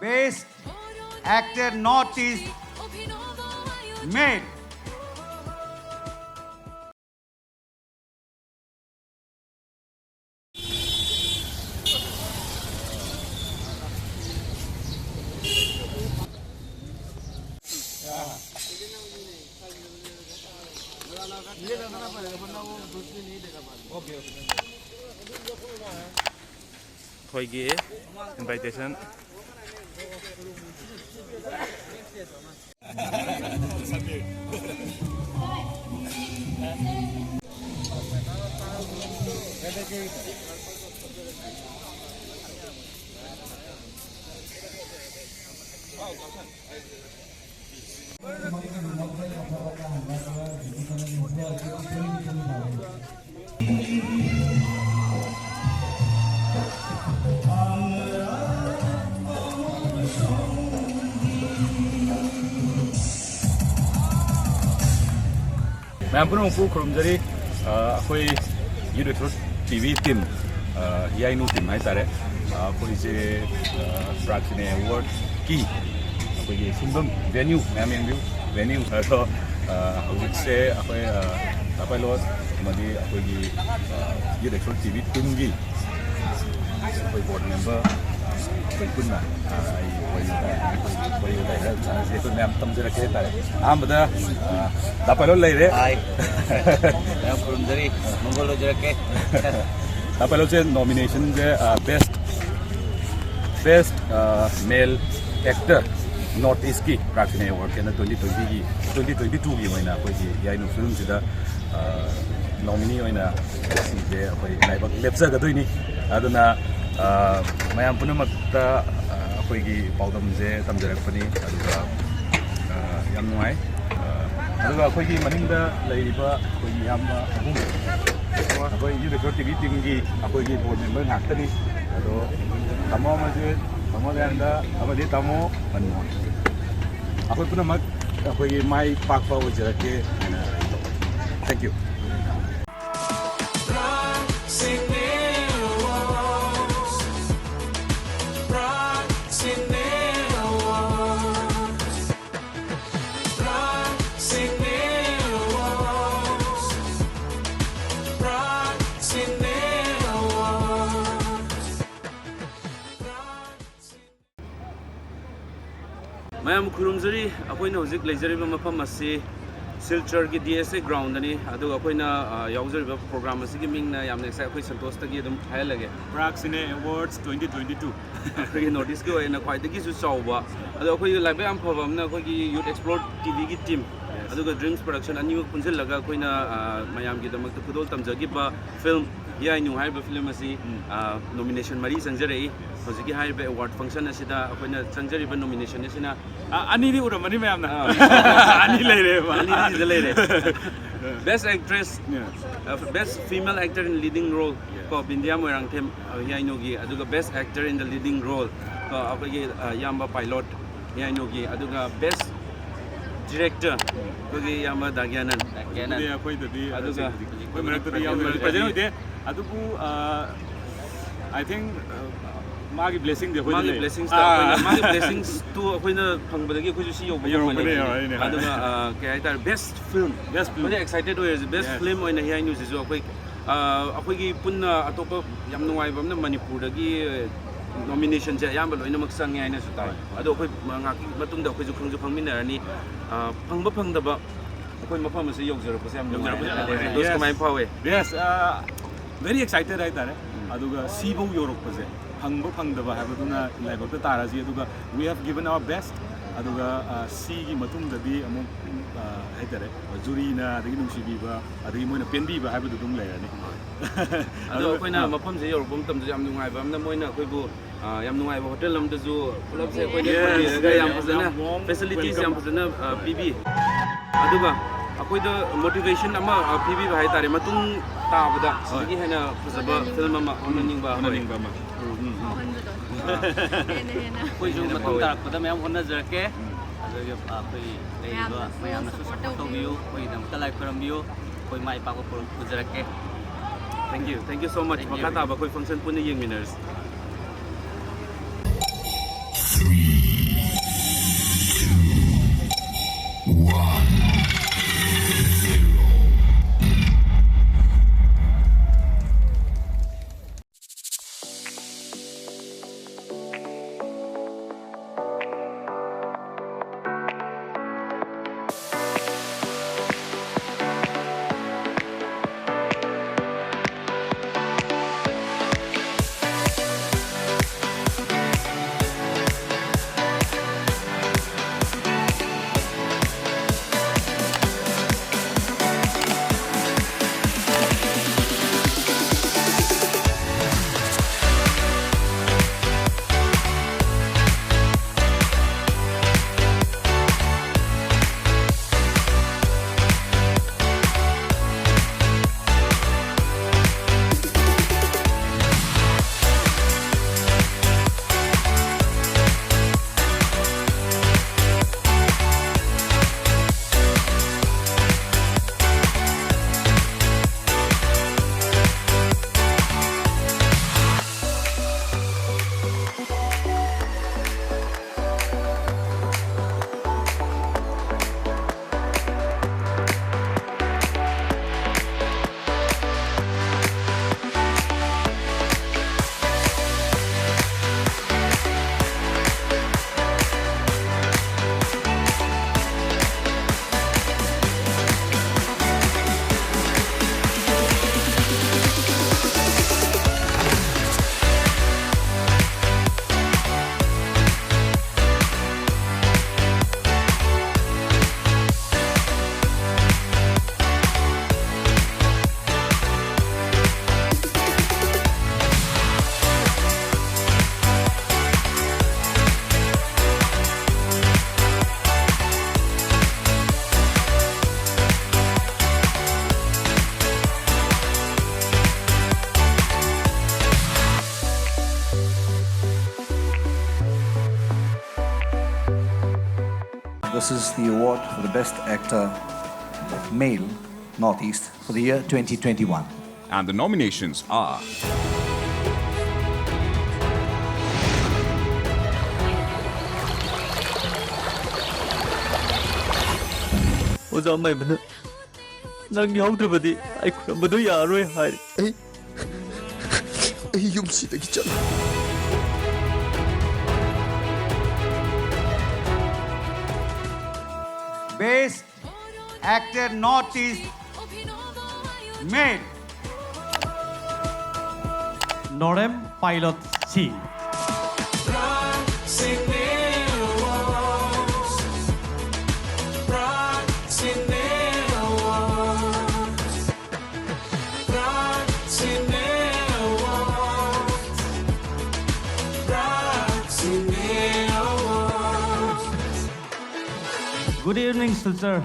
Best Actor Northeast male. Khoigi invitation. Ma'am, pun aku kurang jadi, aku Youth Xplore TV team, Hiyainu team, hai tare, aku je Prag Cine Awards ki, aku je simbang venue, ma'am yang venue, so aku se aku apa lo, madi aku je Youth Xplore TV team ki, aku board member, aku pun lah, aku ma'am tam jera ke tare, betul. Dapat lo lagi deh. Hai. Yang belum dari Mongol lo jerak ke. Dapat lo je nomination je best male actor Northeast ki Prag Cine Awards kena 2022 ki mana apa je Hiyainu film sudah nominee mana si je apa naibak lepsa kado ini. Aduna mayam punya makta apa je paudam je tam jerak pani aduga yang nuai. Aduga akhoi maningda leiba akhoi yamna ahum akhoi Youth Xplore TV team gi akhoi board member ngaktani ado tamo Amarjit tamo Dayanand Abujam tamo Manmohon akhoi punamak akhoi mai pakpa ojarake thank you. Mayam kurumzari akoina hojik leijariba mafam ase Silchar ki DSA ground ani aduga akoina yauzariba program asigi mingna yamna excited akoi santosh tagi adum thai lage Prag Cine Awards 2022 akoi notice ki oina khwaidagi su chawba adu akoi laiba am phaba amna akoi Youth Xplore TV ki team aduga dreams production ani punjil laga akoina mayam ki damak khudol tamjagiba film Hiyainu haiba film asi nomination mari sanjare hojiki haiba award function asida akoina sanjariba nomination asina ani di udah mani mayam na ani lere best actress best female actor in leading role ko bindia moirang them Hiyainu gi aduga best actor in the leading role ko akogi yamba pilot Hiyainu gi aduga best director kogi yamba Gyanand dia koi tadi aduga koi merak tadi yang present ide aduku I think magi blessing de koi magi blessings ta magi blessings to akoina phangbadagi koi si yoba aduga kaya tar best film very excited we best film oina Hiyainu sisu akoi akoigi punna atopa yam nuai bamna Manipur dagi nomination je yam loina mak sang ngai na su tai ado akoi ngaki matung da akoi ju phangminarani phangba phangdaba akoi mafam ase yogjar pa sam those kamai pawe yes very excited right there aduga sibo yorok pa je phangba phangdaba habaduna laibak ta tarasi aduga we have given our best aduga si gi matung da bi amuk haitare jury na adagi nungsibi ba adagi moina penbi ba habadu dum leirani ado akoina mafam je yorok bam tam jam nungai bam na moina akoi bu yam nungai ba hotel lam da zu club se ko de ga yam fazana facilities yam fazana pibi aduga akoi da motivation ama pibi ba hai tare matung ta bada sigi hena fazaba film ama opening ba ma koi ju matung tarak pada mayam honna jarake aduga koi leiba mayam na support to view koi dam ta like from view koi mai pa ko jarake. Thank you so much makata ba koi function pun ni yeng winners. This is the award for the Best Actor Male Northeast for the year 2021. And the nominations are 오자 마이브는 난 여우들보디 아이 그런 것도 야로에 하이 에이 용시되기 전 Best Actor Northeast Male. NAOREM Pilot Singh. Prag Cine Awards. Prag Cine Awards. Prag Cine Awards. Prag Cine Awards. Good evening, Silchar.